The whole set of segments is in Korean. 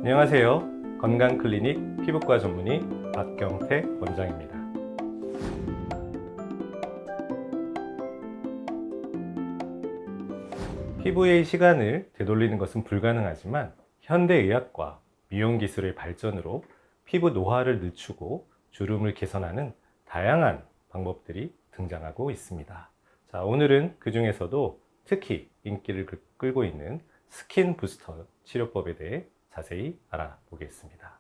안녕하세요. 건강클리닉 피부과 전문의 박경태 원장입니다. 피부의 시간을 되돌리는 것은 불가능하지만 현대의학과 미용기술의 발전으로 피부 노화를 늦추고 주름을 개선하는 다양한 방법들이 등장하고 있습니다. 자, 오늘은 그 중에서도 특히 인기를 끌고 있는 스킨 부스터 치료법에 대해 자세히 알아보겠습니다.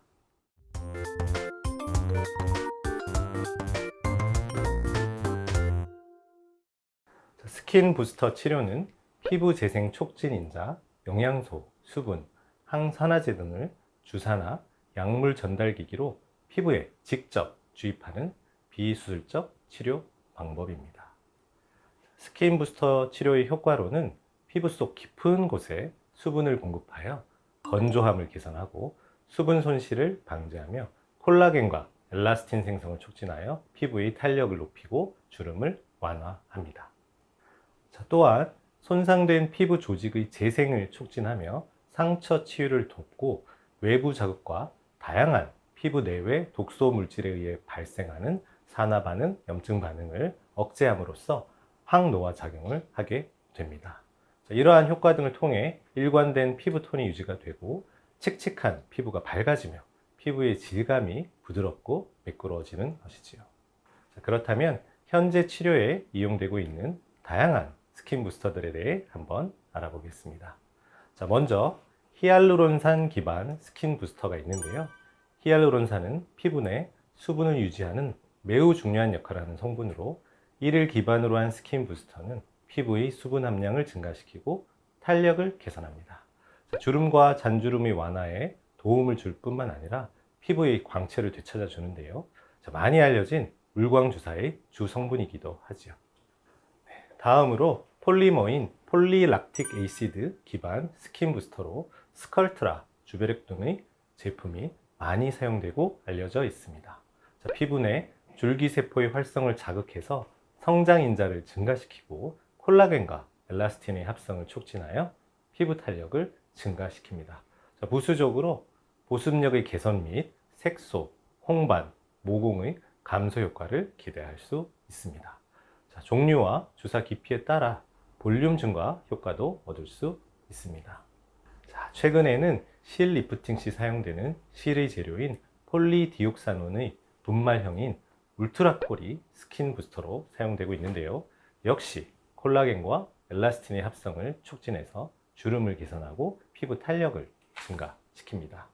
스킨 부스터 치료는 피부 재생 촉진인자, 영양소, 수분, 항산화제 등을 주사나 약물 전달기기로 피부에 직접 주입하는 비수술적 치료 방법입니다. 스킨 부스터 치료의 효과로는 피부 속 깊은 곳에 수분을 공급하여 건조함을 개선하고 수분 손실을 방지하며 콜라겐과 엘라스틴 생성을 촉진하여 피부의 탄력을 높이고 주름을 완화합니다. 또한 손상된 피부 조직의 재생을 촉진하며 상처 치유를 돕고 외부 자극과 다양한 피부 내외 독소 물질에 의해 발생하는 산화 반응, 염증 반응을 억제함으로써 항노화 작용을 하게 됩니다. 이러한 효과 등을 통해 일관된 피부톤이 유지가 되고 칙칙한 피부가 밝아지며 피부의 질감이 부드럽고 매끄러워지는 것이지요. 그렇다면 현재 치료에 이용되고 있는 다양한 스킨 부스터들에 대해 한번 알아보겠습니다. 먼저 히알루론산 기반 스킨 부스터가 있는데요. 히알루론산은 피부 내 수분을 유지하는 매우 중요한 역할을 하는 성분으로 이를 기반으로 한 스킨 부스터는 피부의 수분 함량을 증가시키고 탄력을 개선합니다. 주름과 잔주름의 완화에 도움을 줄 뿐만 아니라 피부의 광채를 되찾아 주는데요. 많이 알려진 물광주사의 주 성분이기도 하지요. 다음으로 폴리머인 폴리락틱 에이시드 기반 스킨 부스터로 스컬트라, 주베렉 등의 제품이 많이 사용되고 알려져 있습니다. 피부 내 줄기세포의 활성을 자극해서 성장인자를 증가시키고 콜라겐과 엘라스틴의 합성을 촉진하여 피부 탄력을 증가시킵니다. 부수적으로 보습력의 개선 및 색소, 홍반, 모공의 감소 효과를 기대할 수 있습니다. 종류와 주사 깊이에 따라 볼륨 증가 효과도 얻을 수 있습니다. 최근에는 실 리프팅 시 사용되는 실의 재료인 폴리디옥사논의 분말형인 울트라콜이 스킨 부스터로 사용되고 있는데요. 역시 콜라겐과 엘라스틴의 합성을 촉진해서 주름을 개선하고 피부 탄력을 증가시킵니다.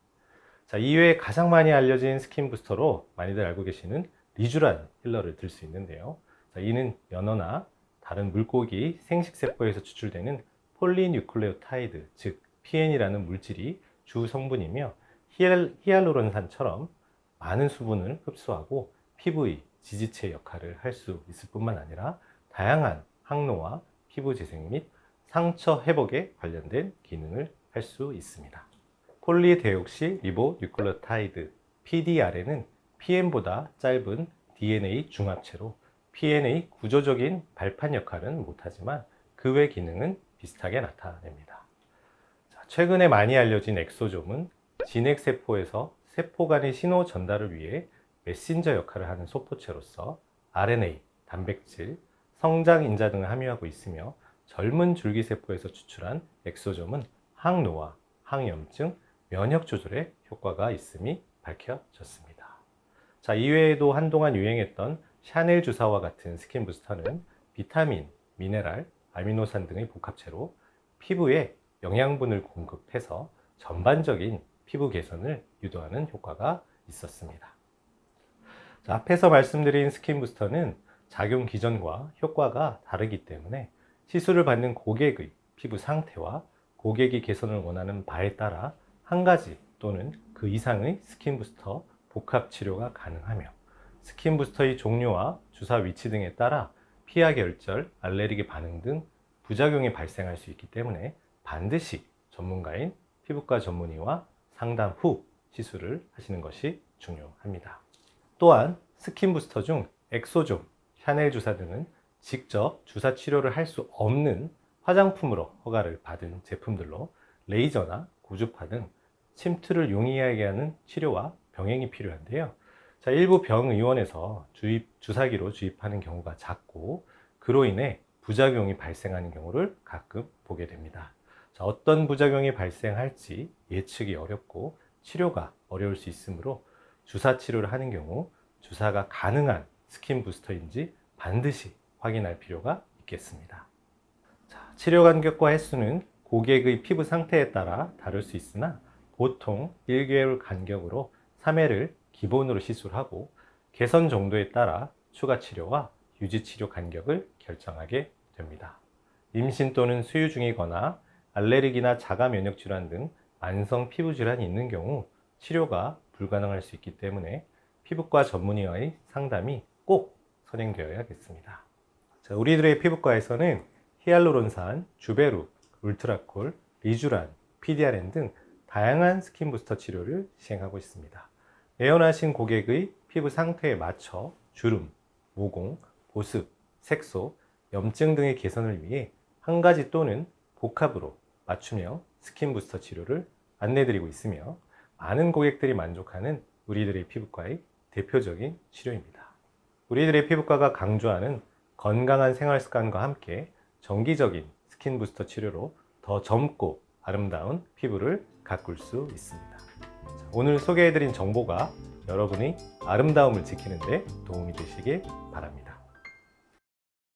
이외에 가장 많이 알려진 스킨 부스터로 많이들 알고 계시는 리쥬란 힐러를 들 수 있는데요. 이는 연어나 다른 물고기 생식세포에서 추출되는 폴리뉴클레오타이드, 즉 PN이라는 물질이 주 성분이며 히알루론산처럼 많은 수분을 흡수하고 피부의 지지체 역할을 할 수 있을 뿐만 아니라 다양한 항노화, 피부 재생 및 상처 회복에 관련된 기능을 할 수 있습니다. 폴리데옥시 리보뉴클레오타이드 PDR에는 PN보다 짧은 DNA 중합체로 PN의 구조적인 발판 역할은 못하지만 그 외 기능은 비슷하게 나타냅니다. 최근에 많이 알려진 엑소좀은 진핵세포에서 세포 간의 신호 전달을 위해 메신저 역할을 하는 소포체로서 RNA, 단백질, 성장인자 등을 함유하고 있으며 젊은 줄기세포에서 추출한 엑소좀은 항노화, 항염증, 면역 조절에 효과가 있음이 밝혀졌습니다. 이외에도 한동안 유행했던 샤넬 주사와 같은 스킨 부스터는 비타민, 미네랄, 아미노산 등의 복합체로 피부에 영양분을 공급해서 전반적인 피부 개선을 유도하는 효과가 있었습니다. 앞에서 말씀드린 스킨 부스터는 작용 기전과 효과가 다르기 때문에 시술을 받는 고객의 피부 상태와 고객이 개선을 원하는 바에 따라 한 가지 또는 그 이상의 스킨 부스터 복합 치료가 가능하며 스킨 부스터의 종류와 주사 위치 등에 따라 피하 결절, 알레르기 반응 등 부작용이 발생할 수 있기 때문에 반드시 전문가인 피부과 전문의와 상담 후 시술을 하시는 것이 중요합니다. 또한 스킨 부스터 중 엑소좀, 샤넬 주사 등은 직접 주사 치료를 할 수 없는 화장품으로 허가를 받은 제품들로 레이저나 고주파 등 침투를 용이하게 하는 치료와 병행이 필요한데요. 자, 일부 병의원에서 주사기로 주입하는 경우가 잦고 그로 인해 부작용이 발생하는 경우를 가끔 보게 됩니다. 자, 어떤 부작용이 발생할지 예측이 어렵고 치료가 어려울 수 있으므로 주사 치료를 하는 경우 주사가 가능한 스킨 부스터인지 반드시 확인할 필요가 있겠습니다. 자, 치료 간격과 횟수는 고객의 피부 상태에 따라 다를 수 있으나 보통 1개월 간격으로 3회를 기본으로 시술하고 개선 정도에 따라 추가 치료와 유지 치료 간격을 결정하게 됩니다. 임신 또는 수유 중이거나 알레르기나 자가 면역 질환 등 만성 피부 질환이 있는 경우 치료가 불가능할 수 있기 때문에 피부과 전문의와의 상담이 꼭 선행되어야겠습니다. 자, 우리들의 피부과에서는 히알루론산, 주베루, 울트라콜, 리주란, PDRN 등 다양한 스킨 부스터 치료를 시행하고 있습니다. 내원하신 고객의 피부 상태에 맞춰 주름, 모공, 보습, 색소, 염증 등의 개선을 위해 한 가지 또는 복합으로 맞춤형 스킨 부스터 치료를 안내드리고 있으며 많은 고객들이 만족하는 우리들의 피부과의 대표적인 치료입니다. 우리들의 피부과가 강조하는 건강한 생활 습관과 함께 정기적인 스킨 부스터 치료로 더 젊고 아름다운 피부를 가꿀 수 있습니다. 오늘 소개해드린 정보가 여러분의 아름다움을 지키는 데 도움이 되시길 바랍니다.